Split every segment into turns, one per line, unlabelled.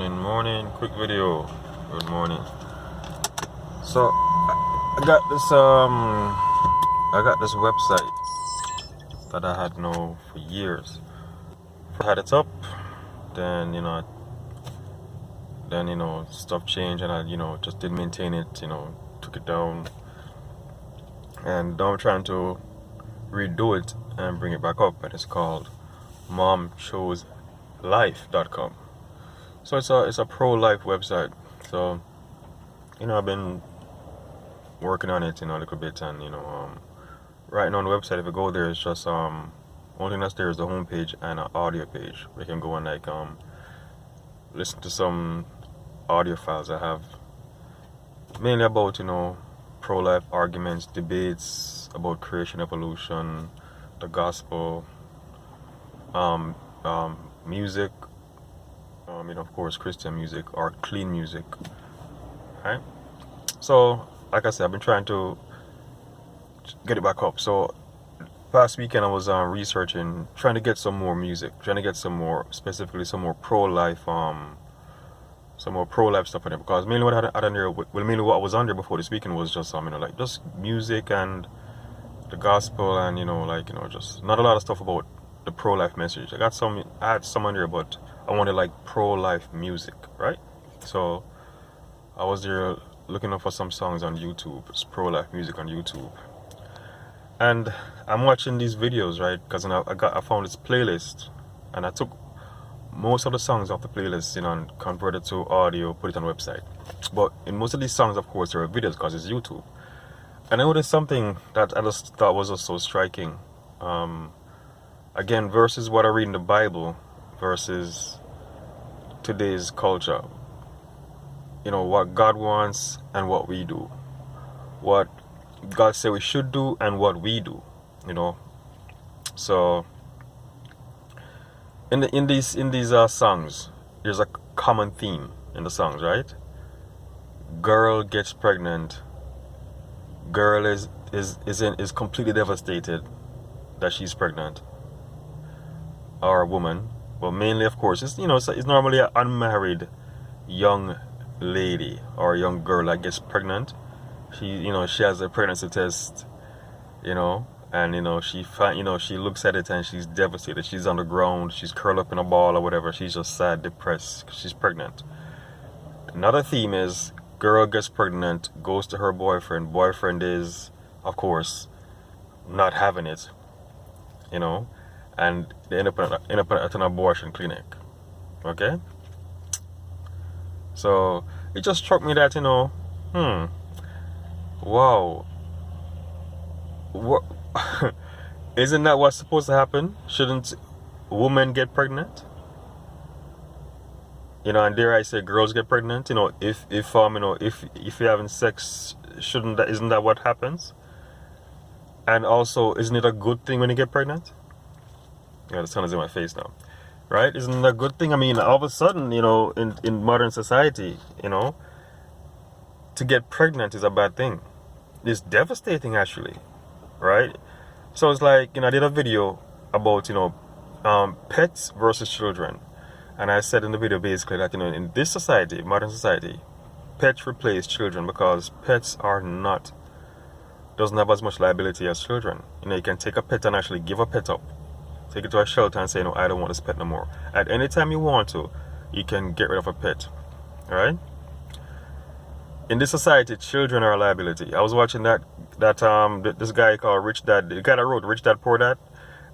Morning, quick video. Good morning. So I got this website that I had known for years. I had it up, then stuff changed and I just didn't maintain it, took it down. And now I'm trying to redo it and bring it back up, and it's called momchoselife.com. So it's a pro-life website. So I've been working on it a little bit, and right now on the website, if you go there, it's just only thing that's there is the homepage and an audio page where you can go and listen to some audio files I have, mainly about pro-life arguments, debates about creation, evolution, the gospel, music, of course, Christian music or clean music, right? So, like I said, I've been trying to get it back up. So, past weekend I was researching, trying to get some more music, trying to get specifically some more pro-life stuff in it, because mainly what I had on there, mainly what was on there before this weekend was just just music and the gospel, and just not a lot of stuff about the pro-life message. I had some on there, but I wanted pro-life music, right? So I was there looking up for some songs on YouTube. It's pro-life music on YouTube, and I'm watching these videos, right? Because I found this playlist, and I took most of the songs off the playlist, and converted to audio, put it on the website. But in most of these songs, of course, there are videos because it's YouTube. And I noticed something that I just thought was just so striking. Again, versus what I read in the Bible versus today's culture. What God wants and what we do. What God said we should do and what we do. So in these songs, there's a common theme in the songs, right? Girl gets pregnant. Girl is completely devastated that she's pregnant, or a woman. But mainly, of course, it's normally an unmarried young lady or a young girl that gets pregnant. She has a pregnancy test, and she looks at it and she's devastated. She's on the ground, she's curled up in a ball or whatever. She's just sad, depressed because she's pregnant. Another theme is girl gets pregnant, goes to her boyfriend. Boyfriend is, of course, not having it, and they end up at an abortion clinic. Okay? So it just struck me that, wow. What? Isn't that what's supposed to happen? Shouldn't women get pregnant? And dare I say, girls get pregnant. If you're having sex, isn't that what happens? And also, isn't it a good thing when you get pregnant? The sun is in my face now, right? Isn't it a good thing? All of a sudden, in modern society, to get pregnant is a bad thing. It's devastating, actually, right? So it's I did a video about pets versus children. And I said in the video basically that, in this society, modern society, pets replace children because pets doesn't have as much liability as children. You can take a pet and actually give a pet up. Take it to a shelter and say, I don't want this pet no more. At any time you want to, you can get rid of a pet. Alright? In this society, children are a liability. I was watching this guy called Rich Dad, the guy that wrote Rich Dad Poor Dad,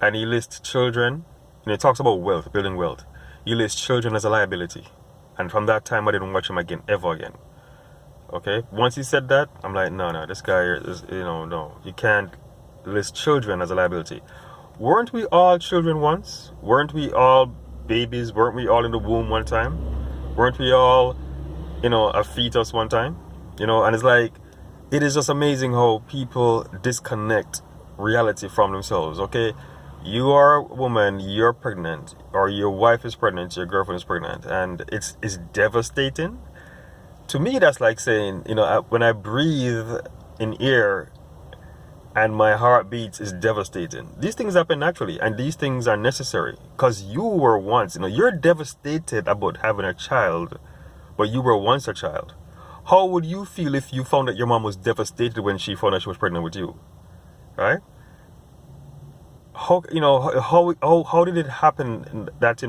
and he lists children, and he talks about wealth, building wealth. He lists children as a liability. And from that time, I didn't watch him again, ever again. Okay? Once he said that, I'm like, no, this guy is, no. You can't list children as a liability. Weren't we all children once? Weren't we all babies? Weren't we all in the womb one time? Weren't we all, a fetus one time? And it's it is just amazing how people disconnect reality from themselves, okay? You are a woman, you're pregnant, or your wife is pregnant, your girlfriend is pregnant, and it's devastating. To me, that's like saying, when I breathe in air, and my heart beats is devastating. These things happen naturally, and these things are necessary because you were once, you're devastated about having a child, but you were once a child. How would you feel if you found that your mom was devastated when she found out she was pregnant with you, right? How did it happen that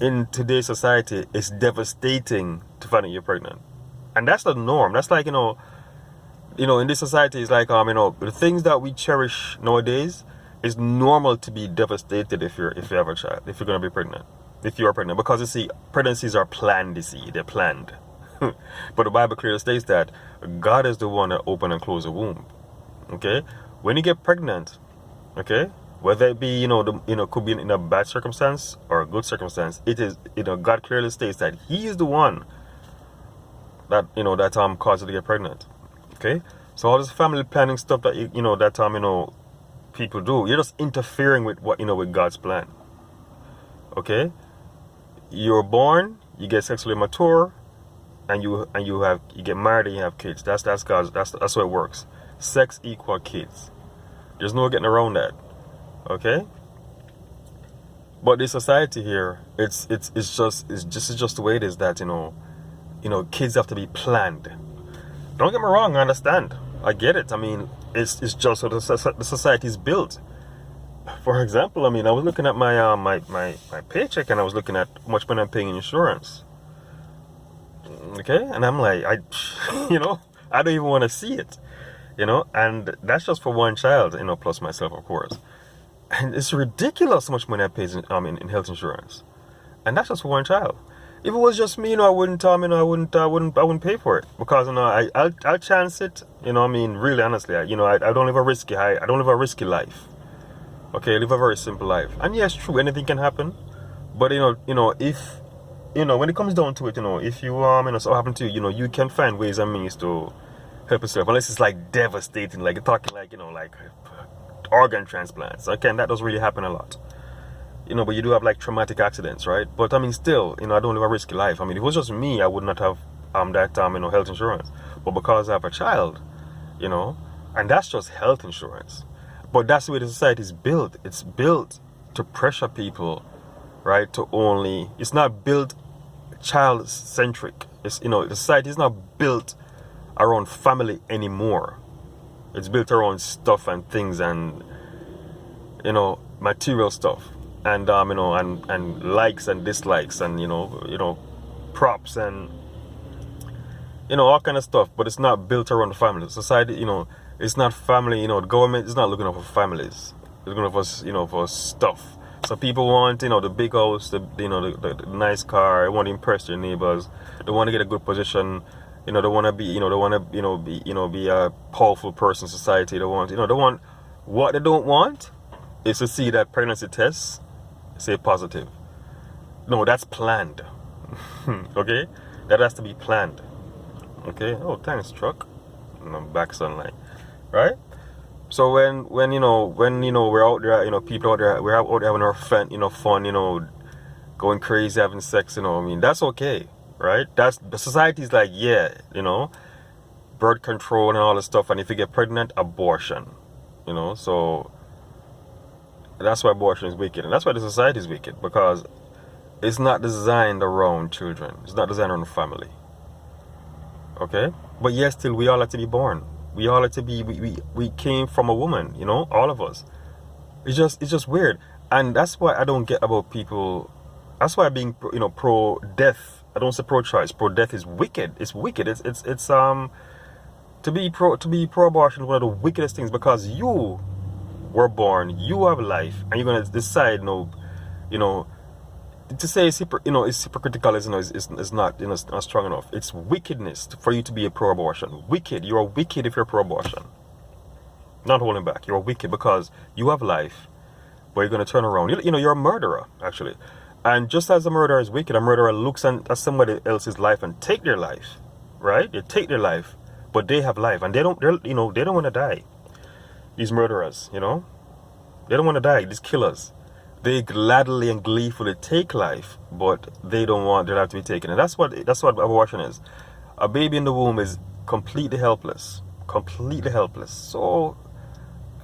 in today's society it's devastating to find out you're pregnant, and that's the norm. That's like in this society, it's like the things that we cherish nowadays, it's normal to be devastated if you have a child, if you're gonna be pregnant, if you are pregnant, because you see, pregnancies are planned. They're planned. But the Bible clearly states that God is the one that open and close the womb. Okay, when you get pregnant, okay, whether it be could be in a bad circumstance or a good circumstance, it is God clearly states that He is the one that causes you to get pregnant. Okay, so all this family planning stuff that people do, you're just interfering with with God's plan. Okay, you're born, you get sexually mature, and you get married and you have kids. That's God's. That's how it works. Sex equal kids. There's no getting around that. Okay. But this society here, it's just the way it is that kids have to be planned. Don't get me wrong, I understand. I get it. I mean, it's just how the society is built. For example, I was looking at my paycheck, and I was looking at how much money I'm paying in insurance. Okay, and I'm like, I don't even want to see it. And that's just for one child, plus myself, of course. And it's ridiculous how much money I pay in health insurance, and that's just for one child. If it was just me, I wouldn't pay for it, because I'll chance it. Really honestly, I don't live a risky life. Okay, I live a very simple life, and yes, true, anything can happen. But if when it comes down to it, if you so happen to you can find ways and means to help yourself, unless it's like devastating, like you're talking like like organ transplants. Okay, and that doesn't really happen a lot. But you do have like traumatic accidents, right? But still, I don't live a risky life. If it was just me, I would not have that health insurance. But because I have a child, and that's just health insurance. But that's the way the society is built. It's built to pressure people, right? It's not built child centric. It's the society is not built around family anymore. It's built around stuff and things and material stuff. And and likes and dislikes and props and all kind of stuff, but it's not built around the family. Society, it's not family. The government is not looking out for families. It's looking out for stuff. So people want the big house, the nice car. They want to impress their neighbors. They want to get a good position. They want to be be a powerful person in society. They want what they don't want is to see that pregnancy tests say positive. No, that's planned. Okay, that has to be planned. Okay. Oh, thanks, truck. And I'm back sunlight, right? So when we're out there, people out there, we're out there having our fun, going crazy, having sex, that's okay, right? That's the society's like, yeah, birth control and all this stuff, and if you get pregnant, abortion, so. That's why abortion is wicked, and that's why the society is wicked, because it's not designed around children. It's not designed around family. Okay? But yes, still, we all have to be born. We all have to be, we came from a woman, all of us. It's just weird. And that's why I don't get about people, that's why being, pro-death, I don't say pro-choice, pro-death is wicked. It's wicked. It's to be pro-abortion is one of the wickedest things, because you were born, you have life, and you're gonna decide, to say it's hypocritical is not strong enough. It's wickedness for you to be a pro-abortion. Wicked. You are wicked if you're pro-abortion. Not holding back. You're wicked because you have life, but you're gonna turn around. You're a murderer, actually. And just as a murderer is wicked, a murderer looks at somebody else's life and take their life, right? They take their life, but they have life, and they don't want to die. These murderers, they don't want to die. These killers, they gladly and gleefully take life, but they don't want their life to be taken. And that's what abortion is. A baby in the womb is completely helpless, so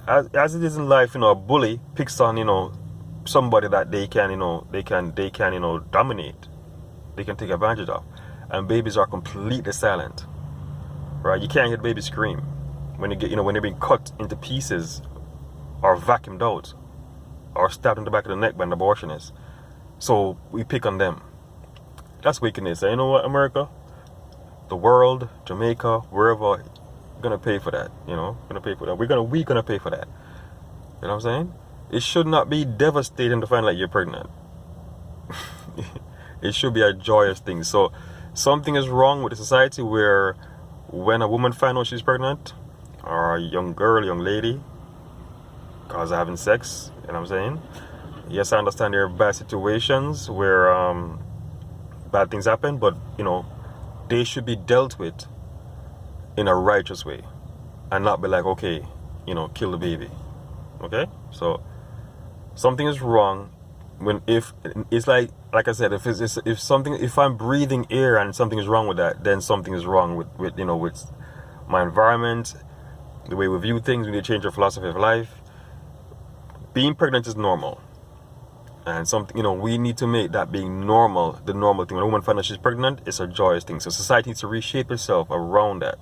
as it is in life, a bully picks on, somebody that they can, dominate. They can take advantage of. And babies are completely silent, right? You can't hear babies scream when when they're being cut into pieces or vacuumed out or stabbed in the back of the neck by an abortionist. So we pick on them. That's wickedness. And you know what, America? The world, Jamaica, wherever, gonna pay for that. Gonna pay for that. We're gonna pay for that. You know what I'm saying? It should not be devastating to find out you're pregnant. It should be a joyous thing. So something is wrong with the society where when a woman finds out she's pregnant, or a young girl, young lady, cause of having sex, you know what I'm saying? Yes, I understand there are bad situations where bad things happen, but they should be dealt with in a righteous way and not be like, okay, kill the baby. Okay? So something is wrong when if it's like I said, if I'm breathing air and something is wrong with that, then something is wrong with my environment, the way we view things. We need to change our philosophy of life. Being pregnant is normal. And something, we need to make that being normal, the normal thing. When a woman finds out she's pregnant, it's a joyous thing. So society needs to reshape itself around that.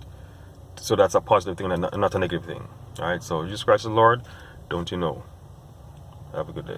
So that's a positive thing and not a negative thing. All right, so Jesus Christ is Lord, don't you know? Have a good day.